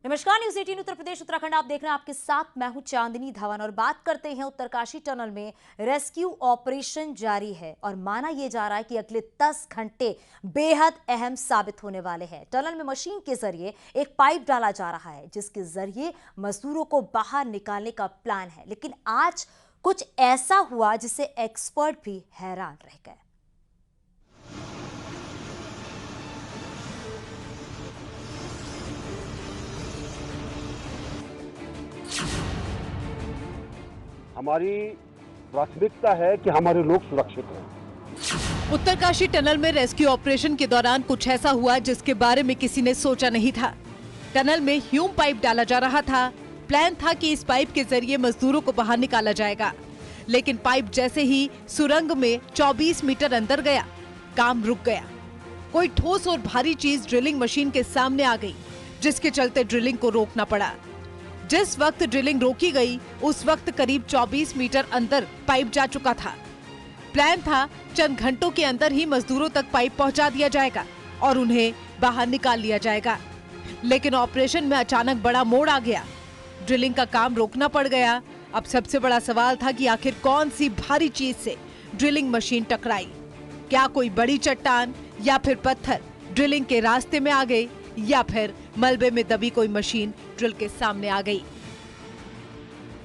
नमस्कार, न्यूज़ 18 उत्तर प्रदेश उत्तराखंड आप देख रहे हैं। आपके साथ मैं हूं चांदनी धवन और बात करते हैं उत्तरकाशी टनल में रेस्क्यू ऑपरेशन जारी है और माना यह जा रहा है कि अगले 10 घंटे बेहद अहम साबित होने वाले हैं। टनल में मशीन के जरिए एक पाइप डाला जा रहा है जिसके जरिए मजदूरों को बाहर निकालने का प्लान है, लेकिन आज कुछ ऐसा हुआ जिससे एक्सपर्ट भी हैरान रह गए। हमारी प्राथमिकता है कि हमारे लोग सुरक्षित रहें। उत्तरकाशी टनल में रेस्क्यू ऑपरेशन के दौरान कुछ ऐसा हुआ जिसके बारे में किसी ने सोचा नहीं था। टनल में ह्यूम पाइप डाला जा रहा था। प्लान था कि इस पाइप के जरिए मजदूरों को बाहर निकाला जाएगा, लेकिन पाइप जैसे ही सुरंग में 24 मीटर अंदर गया, काम रुक गया। कोई ठोस और भारी चीज ड्रिलिंग मशीन के सामने आ गई, जिसके चलते ड्रिलिंग को रोकना पड़ा। जिस वक्त ड्रिलिंग रोकी गई उस वक्त करीब 24 मीटर अंदर पाइप जा चुका था। प्लान था चंद घंटों के अंदर ही मजदूरों तक पाइप पहुंचा दिया जाएगा और उन्हें बाहर निकाल लिया जाएगा, लेकिन ऑपरेशन में अचानक बड़ा मोड़ आ गया। ड्रिलिंग का काम रोकना पड़ गया। अब सबसे बड़ा सवाल था कि आखिर कौन सी भारी चीज से ड्रिलिंग मशीन टकराई। क्या कोई बड़ी चट्टान या फिर पत्थर ड्रिलिंग के रास्ते में आ गए, या फिर मलबे में दबी कोई मशीन ड्रिल के सामने आ गई।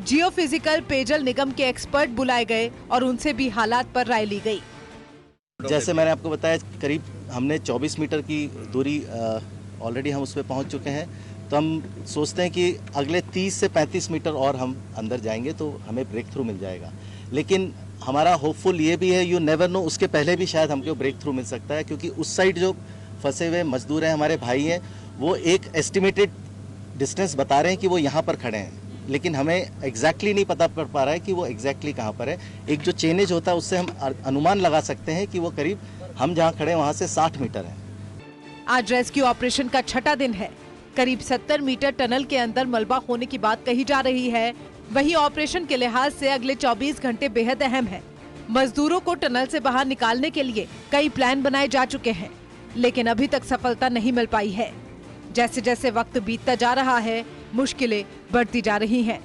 जियोफिजिकल पेयजल निगम के एक्सपर्ट बुलाए गए और उनसे भी हालात पर राय ली गई। जैसे मैंने आपको बताया, करीब हमने 24 मीटर की दूरी ऑलरेडी हम उस पर पहुंच चुके हैं। तो हम सोचते हैं कि अगले 30 से 35 मीटर और हम अंदर जाएंगे तो हमें ब्रेक थ्रू मिल जाएगा। लेकिन हमारा होपफुल ये भी है, यू नेवर नो, उसके पहले भी शायद हमको ब्रेक थ्रू मिल सकता है, क्योंकि उस साइड जो फंसे हुए मजदूर हैं, हमारे भाई हैं, वो एक एस्टिमेटेड डिस्टेंस बता रहे हैं कि वो यहाँ पर खड़े हैं, लेकिन हमें एग्जैक्टली नहीं पता पड़ पा रहा है कि वो एग्जैक्टली कहाँ पर है। एक जो चेनेज होता है उससे हम अनुमान लगा सकते हैं कि वो करीब हम जहाँ खड़े हैं वहाँ से 60 मीटर है। आज रेस्क्यू ऑपरेशन का छठा दिन है। करीब 70 मीटर टनल के अंदर मलबा होने की बात कही जा रही है। वहीं ऑपरेशन के लिहाज से अगले 24 घंटे बेहद अहम है। मजदूरों को टनल से बाहर निकालने के लिए कई प्लान बनाए जा चुके हैं, लेकिन अभी तक सफलता नहीं मिल पाई है। जैसे जैसे वक्त बीतता जा रहा है, मुश्किलें बढ़ती जा रही हैं।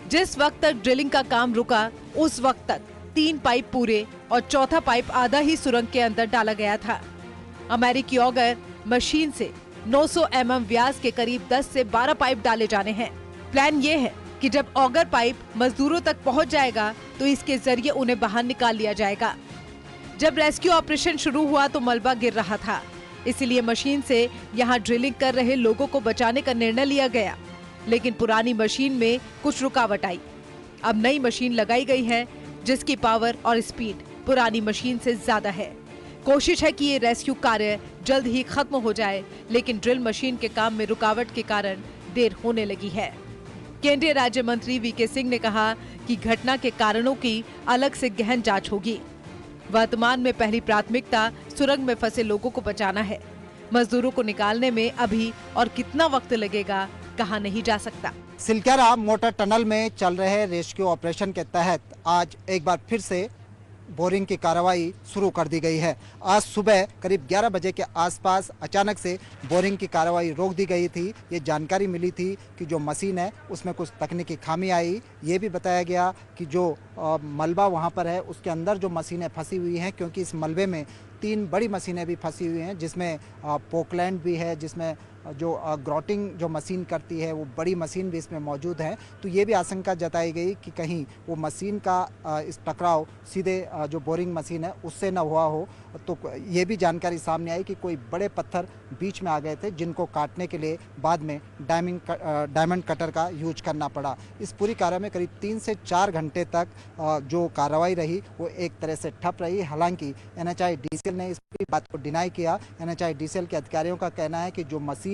जिस वक्त तक ड्रिलिंग का काम रुका, उस वक्त तक 3 पाइप पूरे और चौथा पाइप आधा ही सुरंग के अंदर डाला गया था। अमेरिकी ऑगर मशीन से 900 mm व्यास के करीब 10 से 12 पाइप डाले जाने हैं। प्लान ये है कि जब ऑगर पाइप मजदूरों तक पहुंच जाएगा तो इसके जरिए उन्हें बाहर निकाल लिया जाएगा। जब रेस्क्यू ऑपरेशन शुरू हुआ तो मलबा गिर रहा था, इसलिए मशीन से यहां ड्रिलिंग कर रहे लोगों को बचाने का निर्णय लिया गया, लेकिन पुरानी मशीन में कुछ रुकावट आई। अब नई मशीन लगाई गई है जिसकी पावर और स्पीड पुरानी मशीन से ज्यादा है। कोशिश है कि ये रेस्क्यू कार्य जल्द ही खत्म हो जाए, लेकिन ड्रिल मशीन के काम में रुकावट के कारण देर होने लगी है। केंद्रीय राज्य मंत्री वीके सिंह ने कहा कि घटना के कारणों की अलग से गहन जांच होगी। वर्तमान में पहली प्राथमिकता सुरंग में फंसे लोगों को बचाना है। मजदूरों को निकालने में अभी और कितना वक्त लगेगा कहा नहीं जा सकता। सिलक्यारा मोटर टनल में चल रहे रेस्क्यू ऑपरेशन के तहत आज एक बार फिर से बोरिंग की कार्रवाई शुरू कर दी गई है। आज सुबह करीब 11 बजे के आसपास अचानक से बोरिंग की कार्रवाई रोक दी गई थी। ये जानकारी मिली थी कि जो मशीन है उसमें कुछ तकनीकी खामी आई। ये भी बताया गया कि जो मलबा वहाँ पर है उसके अंदर जो मशीनें फंसी हुई हैं, क्योंकि इस मलबे में 3 बड़ी मशीनें भी फंसी हुई हैं, जिसमें पोकलैंड भी है, जिसमें जो ग्रॉटिंग जो मशीन करती है वो बड़ी मशीन भी इसमें मौजूद है। तो ये भी आशंका जताई गई कि कहीं वो मशीन का इस टकराव सीधे जो बोरिंग मशीन है उससे न हुआ हो। तो ये भी जानकारी सामने आई कि कोई बड़े पत्थर बीच में आ गए थे, जिनको काटने के लिए बाद में डायमंड कटर का यूज करना पड़ा। इस पूरी कार्य में करीब 3 से 4 घंटे तक जो कार्रवाई रही वो एक तरह से ठप रही। हालांकि NHIDCL ने इस पूरी बात को डिनाई किया। NHIDCL के अधिकारियों का कहना है कि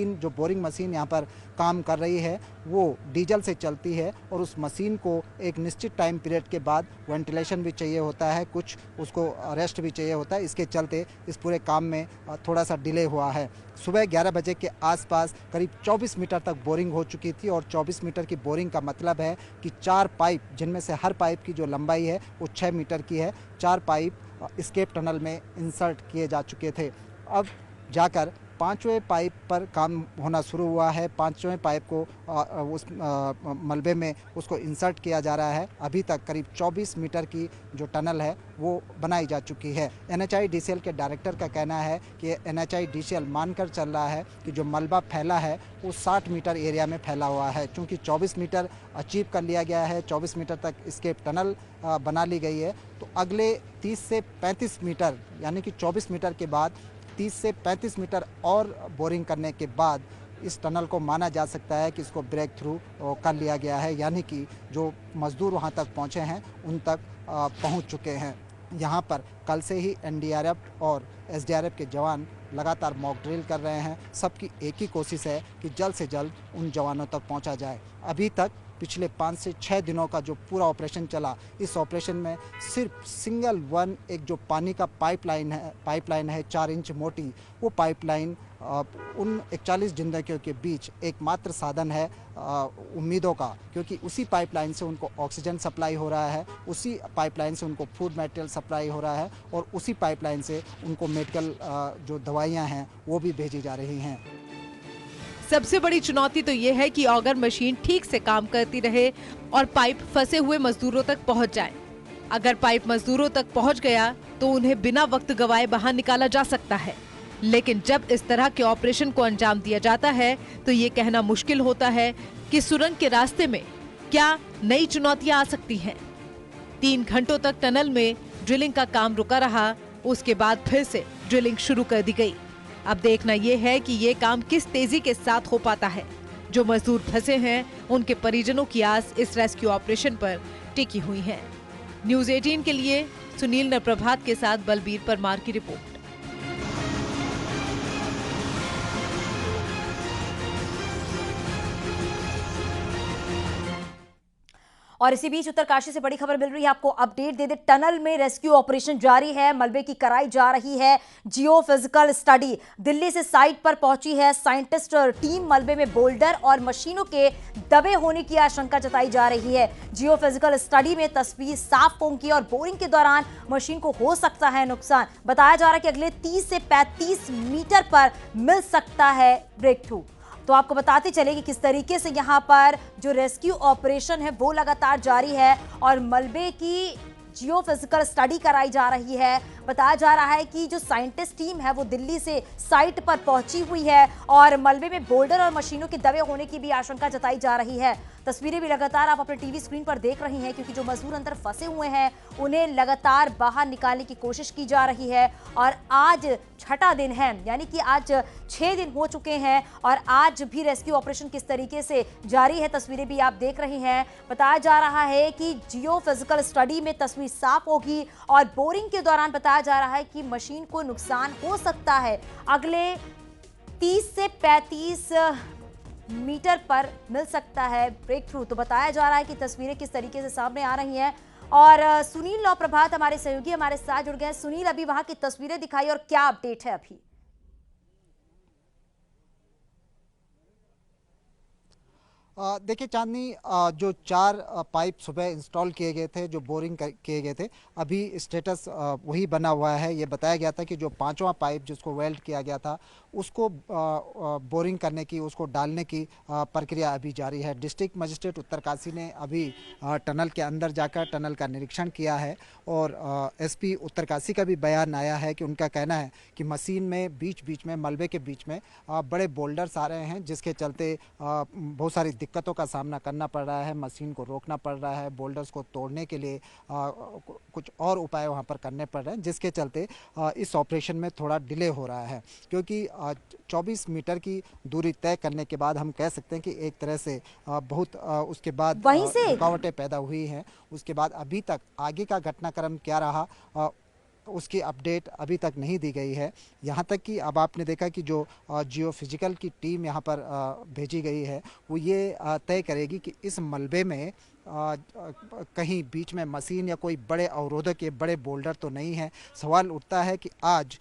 जो बोरिंग मशीन यहाँ पर काम कर रही है वो डीजल से चलती है और उस मशीन को एक निश्चित टाइम पीरियड के बाद वेंटिलेशन भी चाहिए होता है, कुछ उसको रेस्ट भी चाहिए होता है। इसके चलते इस पूरे काम में थोड़ा सा डिले हुआ है। सुबह 11 बजे के आसपास करीब 24 मीटर तक बोरिंग हो चुकी थी और 24 मीटर की बोरिंग का मतलब है कि 4 पाइप, जिनमें से हर पाइप की जो लंबाई है वो 6 मीटर की है, 4 पाइप एस्केप टनल में इंसर्ट किए जा चुके थे। अब जाकर पांचवें पाइप पर काम होना शुरू हुआ है। पांचवें पाइप को उस मलबे में उसको इंसर्ट किया जा रहा है। अभी तक करीब 24 मीटर की जो टनल है वो बनाई जा चुकी है। NHIDCL के डायरेक्टर का कहना है कि NHIDCL मानकर चल रहा है कि जो मलबा फैला है वो 60 मीटर एरिया में फैला हुआ है। चूँकि 24 मीटर अचीव कर लिया गया है, 24 मीटर तक एस्केप टनल बना ली गई है, तो अगले 30 से 35 मीटर यानी कि 24 मीटर के बाद 30 से 35 मीटर और बोरिंग करने के बाद इस टनल को माना जा सकता है कि इसको ब्रेक थ्रू कर लिया गया है, यानी कि जो मजदूर वहां तक पहुंचे हैं उन तक पहुंच चुके हैं। यहां पर कल से ही NDRF और SDRF के जवान लगातार मॉक ड्रिल कर रहे हैं। सबकी एक ही कोशिश है कि जल्द से जल्द उन जवानों तक पहुंचा जाए। अभी तक पिछले 5 से 6 दिनों का जो पूरा ऑपरेशन चला, इस ऑपरेशन में सिर्फ सिंगल वन एक जो पानी का पाइपलाइन है 4 इंच मोटी, वो पाइपलाइन उन 41 जिंदगियों के बीच एकमात्र साधन है उम्मीदों का, क्योंकि उसी पाइपलाइन से उनको ऑक्सीजन सप्लाई हो रहा है, उसी पाइपलाइन से उनको फूड मटेरियल सप्लाई हो रहा है और उसी पाइपलाइन से उनको मेडिकल जो दवाइयाँ हैं वो भी भेजी जा रही हैं। सबसे बड़ी चुनौती तो ये है कि ऑगर मशीन ठीक से काम करती रहे और पाइप फंसे हुए मजदूरों तक पहुंच जाए। अगर पाइप मजदूरों तक पहुंच गया तो उन्हें बिना वक्त गवाए बाहर निकाला जा सकता है, लेकिन जब इस तरह के ऑपरेशन को अंजाम दिया जाता है तो ये कहना मुश्किल होता है कि सुरंग के रास्ते में क्या नई चुनौतियां आ सकती हैं। 3 घंटों तक टनल में ड्रिलिंग का काम रुका रहा, उसके बाद फिर से ड्रिलिंग शुरू कर दी गई। अब देखना यह है कि ये काम किस तेजी के साथ हो पाता है। जो मजदूर फंसे हैं उनके परिजनों की आस इस रेस्क्यू ऑपरेशन पर टिकी हुई है। न्यूज़ 18 के लिए सुनील नरप्रभात के साथ बलबीर परमार की रिपोर्ट। और इसी बीच उत्तरकाशी से बड़ी खबर मिल रही है, आपको अपडेट दे दे। टनल में रेस्क्यू ऑपरेशन जारी है, मलबे की कराई जा रही है जियो फिजिकल स्टडी। दिल्ली से साइट पर पहुंची है साइंटिस्ट टीम। मलबे में बोल्डर और मशीनों के दबे होने की आशंका जताई जा रही है। जियो फिजिकल स्टडी में तस्वीर साफ होंगी और बोरिंग के दौरान मशीन को हो सकता है नुकसान। बताया जा रहा है कि अगले 30 से 35 मीटर पर मिल सकता है ब्रेक थ्रू। तो आपको बताते चले कि किस तरीके से यहाँ पर जो रेस्क्यू ऑपरेशन है वो लगातार जारी है और मलबे की जियो फिजिकल स्टडी कराई जा रही है। बताया जा रहा है कि जो साइंटिस्ट टीम है वो दिल्ली से साइट पर पहुंची हुई है और मलबे में बोल्डर और मशीनों के दबे होने की भी आशंका जताई जा रही है। तस्वीरें भी लगातार आप अपने टीवी स्क्रीन पर देख रही हैं, क्योंकि जो मजदूर अंदर फंसे हुए हैं उन्हें लगातार बाहर निकालने की कोशिश की जा रही है। और आज छठा दिन है, यानी कि आज 6 दिन हो चुके हैं और आज भी रेस्क्यू ऑपरेशन किस तरीके से जारी है तस्वीरें भी आप देख रही हैं। बताया जा रहा है कि जियो फिजिकल स्टडी में तस्वीर साफ होगी और बोरिंग के दौरान बताया जा रहा है कि मशीन को नुकसान हो सकता है। अगले 30 से 35 मीटर पर मिल सकता है ब्रेक थ्रू। तो बताया जा रहा है कि तस्वीरें किस तरीके से सामने आ रही हैं। और सुनील नौप्रभात हमारे सहयोगी हमारे साथ जुड़ गए। सुनील, अभी वहां की तस्वीरें दिखाई और क्या अपडेट है अभी? देखिए चांदनी, जो 4 पाइप सुबह इंस्टॉल किए गए थे, जो बोरिंग किए गए थे, अभी स्टेटस वही बना हुआ है। ये बताया गया था कि जो 5वां पाइप जिसको वेल्ड किया गया था उसको बोरिंग करने की, उसको डालने की प्रक्रिया अभी जारी है। डिस्ट्रिक्ट मजिस्ट्रेट उत्तरकाशी ने अभी टनल के अंदर जाकर टनल का निरीक्षण किया है और SP उत्तरकाशी का भी बयान आया है कि उनका कहना है कि मशीन में बीच बीच में, मलबे के बीच में बड़े बोल्डर्स आ रहे हैं, जिसके चलते बहुत सारी दिक्कतों का सामना करना पड़ रहा है। मशीन को रोकना पड़ रहा है, बोल्डर्स को तोड़ने के लिए कुछ और उपाय वहां पर करने पड़ रहे हैं, जिसके चलते इस ऑपरेशन में थोड़ा डिले हो रहा है। क्योंकि 24 मीटर की दूरी तय करने के बाद हम कह सकते हैं कि एक तरह से बहुत उसके बाद रुकावटें पैदा हुई हैं। उसके बाद अभी तक आगे का घटनाक्रम क्या रहा उसकी अपडेट अभी तक नहीं दी गई है। यहाँ तक कि अब आपने देखा कि जो जियो फिजिकल की टीम यहाँ पर भेजी गई है वो ये तय करेगी कि इस मलबे में कहीं बीच में मशीन या कोई बड़े अवरोधक या बड़े बोल्डर तो नहीं है। सवाल उठता है कि आज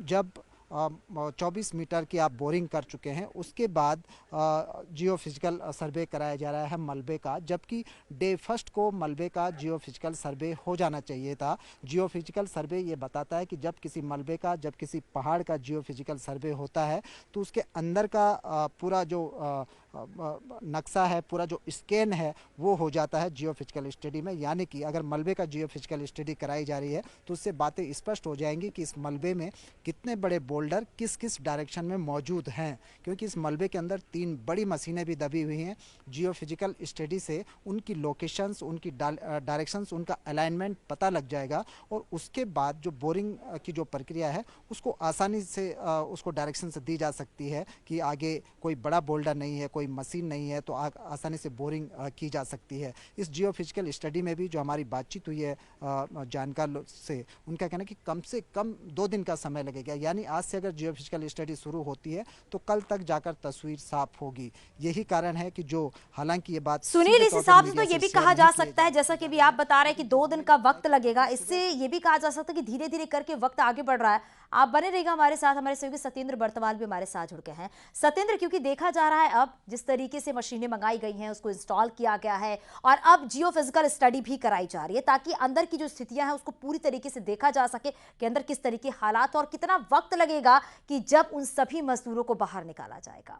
जब 24 मीटर की आप बोरिंग कर चुके हैं, उसके बाद जियो फिजिकल सर्वे कराया जा रहा है मलबे का, जबकि डे फर्स्ट को मलबे का जियो फिजिकल सर्वे हो जाना चाहिए था। जियो फिजिकल सर्वे ये बताता है कि जब किसी मलबे का, जब किसी पहाड़ का जियो फिजिकल सर्वे होता है तो उसके अंदर का पूरा जो नक्शा है, पूरा जो स्कैन है वो हो जाता है जियो फिजिकल स्टडी में। यानी कि अगर मलबे का जियो फिजिकल स्टडी कराई जा रही है तो उससे बातें स्पष्ट हो जाएंगी कि इस मलबे में कितने बड़े बोल्डर किस किस डायरेक्शन में मौजूद हैं, क्योंकि इस मलबे के अंदर 3 बड़ी मशीनें भी दबी हुई हैं। जियो फिजिकल स्टडी से उनकी लोकेशंस, उनकी डायरेक्शंस, उनका अलाइनमेंट पता लग जाएगा और उसके बाद जो बोरिंग की जो प्रक्रिया है उसको आसानी से उसको डायरेक्शन से दी जा सकती है कि आगे कोई बड़ा बोल्डर नहीं है, कोई मशीन नहीं है, तो आसानी से बोरिंग की जा सकती है। इस जियो फिजिकल स्टडी में भी जो हमारी बातचीत हुई है जानकार से, उनका कहना है कि कम से कम 2 दिन का समय लगेगा। यानी आज से अगर जियो फिजिकल स्टडी शुरू होती है तो कल तक जाकर तस्वीर साफ होगी। यही कारण है कि जो, हालांकि ये बात सुनील, इस हिसाब से तो ये भी कहा जा सकता है, जैसा कि भी आप बता रहे हैं कि 2 दिन का वक्त लगेगा, इससे ये भी कहा जा सकता है कि धीरे धीरे करके वक्त आगे बढ़ रहा है। आप बने रहिएगा हमारे साथ, हमारे सहयोगी सत्येंद्र बर्तवाल भी हमारे साथ जुड़ गए हैं। सत्येंद्र, क्योंकि देखा जा रहा है अब जिस तरीके से मशीनें मंगाई गई हैं उसको इंस्टॉल किया गया है और अब जियो फिजिकल स्टडी भी कराई जा रही है ताकि अंदर की जो स्थितियां हैं उसको पूरी तरीके से देखा जा सके कि अंदर किस तरीके हालात और कितना वक्त लगेगा कि जब उन सभी मजदूरों को बाहर निकाला जाएगा।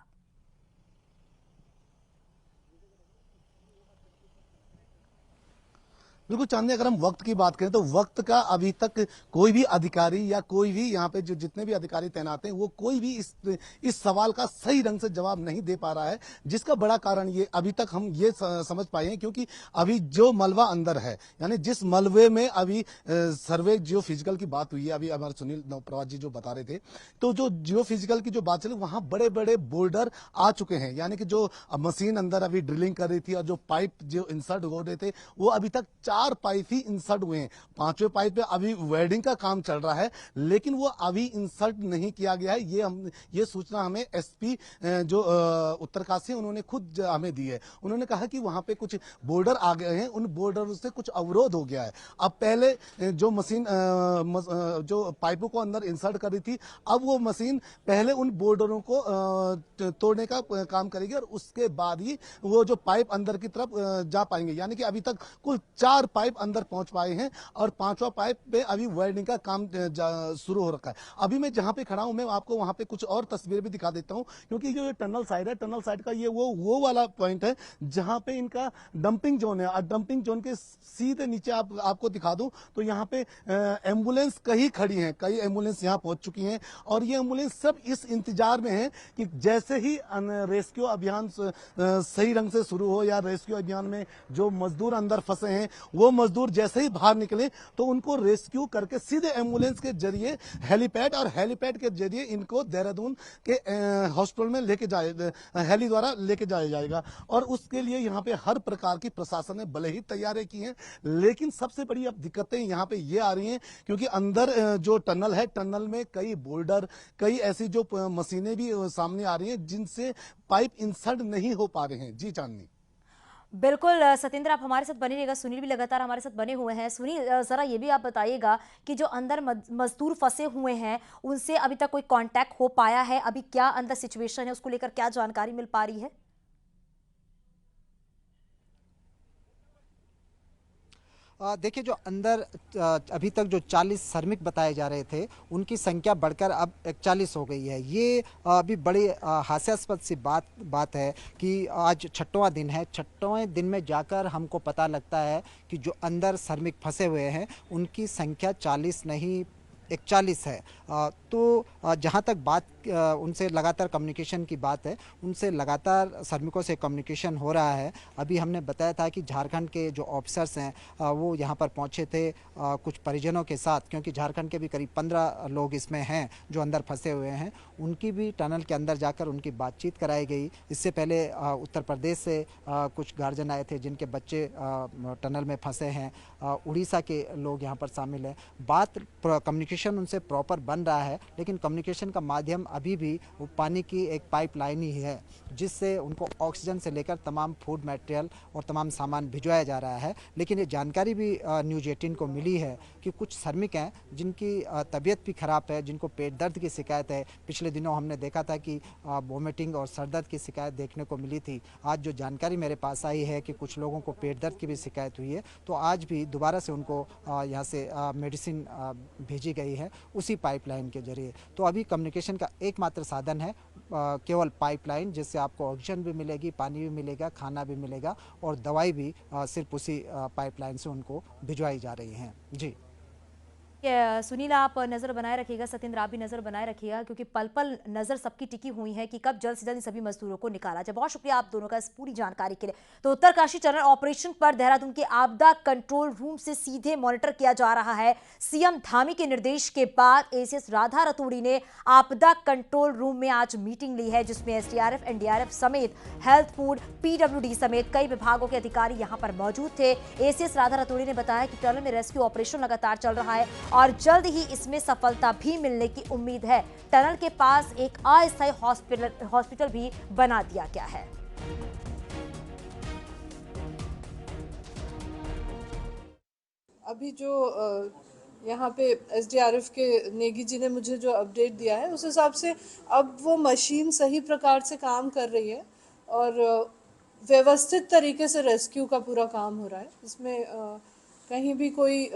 बिल्कुल चांदनी, अगर हम वक्त की बात करें तो वक्त का अभी तक कोई भी अधिकारी या कोई भी यहाँ पे जो जितने भी अधिकारी तैनात हैं वो कोई भी इस सवाल का सही ढंग से जवाब नहीं दे पा रहा है, जिसका बड़ा कारण ये अभी तक हम ये समझ पाए हैं क्योंकि अभी जो मलबा अंदर है, यानी जिस मलबे में अभी सर्वे जियो फिजिकल की बात हुई है, अभी हमारे सुनील नवप्रवाज जी जो बता रहे थे, तो जो जियो फिजिकल की जो बात चली वहां बड़े बड़े बोल्डर आ चुके हैं। यानी कि जो मशीन अंदर अभी ड्रिलिंग कर रही थी और जो पाइप जो इंसर्ट हो रहे थे वो अभी तक 4 पाइप ही इंसर्ट हुए हैं। 5वें पाइप पे अभी वेल्डिंग का काम चल रहा है, लेकिन वो अभी इंसर्ट नहीं किया गया है। ये सूचना हमें एसपी जो उत्तरकाशी उन्होंने खुद हमें दी है। उन्होंने कहा कि वहां पे कुछ बोर्डर आ गए हैं, उन बोर्डर से कुछ अवरोध हो गया है। अब पहले जो मशीन जो पाइपों को अंदर इंसर्ट कर रही थी, अब वो मशीन पहले उन बोर्डरों को तोड़ने का काम करेगी और उसके बाद ही वो जो पाइप अंदर की तरफ जा पाएंगे। यानी कि अभी तक कुल 4 पाइप अंदर पहुंच पाए हैं और 5वां पाइप पे अभी वेल्डिंग का काम शुरू हो रखा है। अभी मैं जहां पे खड़ा हूं, मैं आपको वहां पे कुछ और तस्वीर भी दिखा देता हूं, क्योंकि जो ये टनल साइड है, टनल साइड का ये वो वाला पॉइंट है जहां पे इनका डंपिंग जोन है। और डंपिंग जोन के सीधे नीचे आपको दिखा दूं तो यहाँ पे एम्बुलेंस कई खड़ी हैं, कई एम्बुलेंस यहाँ पहुंच चुकी हैं और ये एम्बुलेंस सब इस इंतजार में है कि जैसे ही रेस्क्यू अभियान सही ढंग से शुरू हो या रेस्क्यू अभियान में जो मजदूर अंदर फंसे हैं वो मजदूर जैसे ही बाहर निकले तो उनको रेस्क्यू करके सीधे एम्बुलेंस के जरिए हेलीपैड और हेलीपैड के जरिए इनको देहरादून के हॉस्पिटल में लेके जाए, हेली द्वारा लेके जाया जाएगा। और उसके लिए यहाँ पे हर प्रकार की प्रशासन ने भले ही तैयारी की है, लेकिन सबसे बड़ी अब दिक्कतें यहाँ पे ये आ रही हैं क्योंकि अंदर जो टनल है, टनल में कई बोल्डर, कई ऐसी जो मशीनें भी सामने आ रही हैं जिनसे पाइप इंसर्ट नहीं हो पा रहे हैं। जी चांदनी। बिल्कुल सत्येंद्र, आप हमारे साथ बने रहिएगा। सुनील भी लगातार हमारे साथ बने हुए हैं। सुनील, जरा ये भी आप बताइएगा कि जो अंदर मजदूर फंसे हुए हैं उनसे अभी तक कोई कांटेक्ट हो पाया है? अभी क्या अंदर सिचुएशन है, उसको लेकर क्या जानकारी मिल पा रही है? देखिए, जो अंदर अभी तक जो 40 श्रमिक बताए जा रहे थे उनकी संख्या बढ़कर अब 41 हो गई है। ये अभी बड़ी हास्यास्पद सी बात है कि आज 6वां दिन है। 6वें दिन में जाकर हमको पता लगता है कि जो अंदर श्रमिक फंसे हुए हैं उनकी संख्या 40 नहीं 41 है। तो जहाँ तक बात उनसे लगातार कम्युनिकेशन की बात है, उनसे लगातार श्रमिकों से कम्युनिकेशन हो रहा है। अभी हमने बताया था कि झारखंड के जो ऑफिसर्स हैं वो यहाँ पर पहुँचे थे कुछ परिजनों के साथ, क्योंकि झारखंड के भी करीब 15 लोग इसमें हैं जो अंदर फंसे हुए हैं। उनकी भी टनल के अंदर जाकर उनकी बातचीत कराई गई। इससे पहले उत्तर प्रदेश से कुछ गार्जियन आए थे जिनके बच्चे टनल में फंसे हैं। उड़ीसा के लोग यहाँ पर शामिल हैं। बात कम्युनिकेशन कम्युनिकेशन उनसे प्रॉपर बन रहा है, लेकिन कम्युनिकेशन का माध्यम अभी भी वो पानी की एक पाइपलाइन ही है, जिससे उनको ऑक्सीजन से लेकर तमाम फूड मटेरियल और तमाम सामान भिजवाया जा रहा है। लेकिन ये जानकारी भी न्यूज़ 18 को मिली है कि कुछ श्रमिक हैं जिनकी तबीयत भी ख़राब है, जिनको पेट दर्द की शिकायत है। पिछले दिनों हमने देखा था कि वोमिटिंग और सर दर्द की शिकायत देखने को मिली थी। आज जो जानकारी मेरे पास आई है कि कुछ लोगों को पेट दर्द की भी शिकायत हुई है, तो आज भी दोबारा से उनको यहाँ से मेडिसिन भेजी गई है उसी पाइपलाइन के जरिए। तो अभी कम्युनिकेशन का एकमात्र साधन है केवल पाइपलाइन, जिससे आपको ऑक्सीजन भी मिलेगी, पानी भी मिलेगा, खाना भी मिलेगा और दवाई भी सिर्फ उसी पाइपलाइन से उनको भिजवाई जा रही हैं। जी सुनील, आप नजर बनाए रखिएगा, सत्येंद्र आप भी नजर बनाए रखिएगा, क्योंकि पल पल नजर सबकी टिकी हुई है कि कब जल्द से जल्द इन सभी मजदूरों को निकाला जाए। बहुत शुक्रिया आप दोनों का इस पूरी जानकारी के लिए। तो उत्तरकाशी टनल ऑपरेशन पर देहरादून के आपदा कंट्रोल रूम से सीधे मॉनिटर किया जा रहा है। सीएम धामी के निर्देश के बाद एसीएस राधा रतूड़ी ने आपदा कंट्रोल रूम में आज मीटिंग ली है, जिसमें एसडीआरएफ, एनडीआरएफ समेत हेल्थ, फूड, पीडब्ल्यूडी समेत कई विभागों के अधिकारी यहां पर मौजूद थे। एसीएस राधा रतूड़ी ने बताया कि टनल में रेस्क्यू ऑपरेशन लगातार चल रहा है और जल्द ही इसमें सफलता भी मिलने की उम्मीद है। टनल के पास एक अस्थायी हॉस्पिटल भी बना दिया गया है। अभी जो यहाँ पे एसडीआरएफ के नेगी जी ने मुझे जो अपडेट दिया है, उस हिसाब से अब वो मशीन सही प्रकार से काम कर रही है और व्यवस्थित तरीके से रेस्क्यू का पूरा काम हो रहा है। इसमें कहीं भी कोई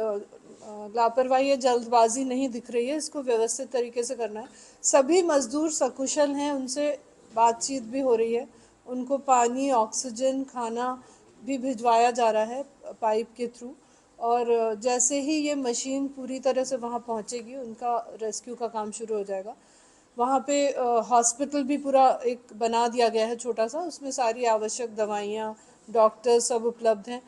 लापरवाही या जल्दबाजी नहीं दिख रही है। इसको व्यवस्थित तरीके से करना है। सभी मजदूर सकुशल हैं, उनसे बातचीत भी हो रही है, उनको पानी, ऑक्सीजन, खाना भी भिजवाया जा रहा है पाइप के थ्रू। और जैसे ही ये मशीन पूरी तरह से वहाँ पहुँचेगी, उनका रेस्क्यू का काम शुरू हो जाएगा। वहाँ पे हॉस्पिटल भी पूरा एक बना दिया गया है छोटा सा, उसमें सारी आवश्यक दवाइयाँ, डॉक्टर सब उपलब्ध हैं।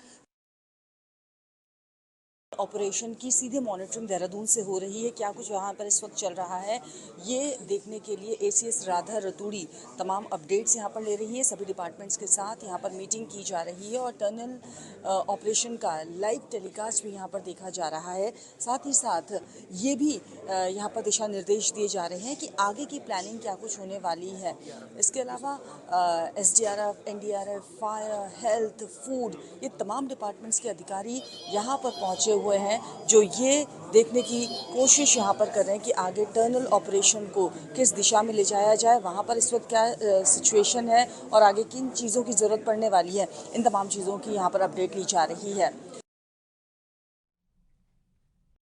ऑपरेशन की सीधे मॉनिटरिंग देहरादून से हो रही है। क्या कुछ वहाँ पर इस वक्त चल रहा है, ये देखने के लिए एसीएस राधा रतूड़ी तमाम अपडेट्स यहाँ पर ले रही है। सभी डिपार्टमेंट्स के साथ यहाँ पर मीटिंग की जा रही है और टनल ऑपरेशन का लाइव टेलीकास्ट भी यहाँ पर देखा जा रहा है। साथ ही साथ ये भी यहाँ पर दिशा निर्देश दिए जा रहे हैं कि आगे की प्लानिंग क्या कुछ होने वाली है। इसके अलावा SDRF, NDRF, fire, health, food, ये तमाम डिपार्टमेंट्स के अधिकारी यहाँ पर पहुँचे हुए हैं, जो ये देखने की कोशिश यहाँ पर कर रहे हैं कि आगे टनल ऑपरेशन को किस दिशा में ले जाया जाए, वहाँ पर इस वक्त क्या सिचुएशन है और आगे किन चीज़ों की ज़रूरत पड़ने वाली है। इन तमाम चीज़ों की यहाँ पर अपडेट ली जा रही है।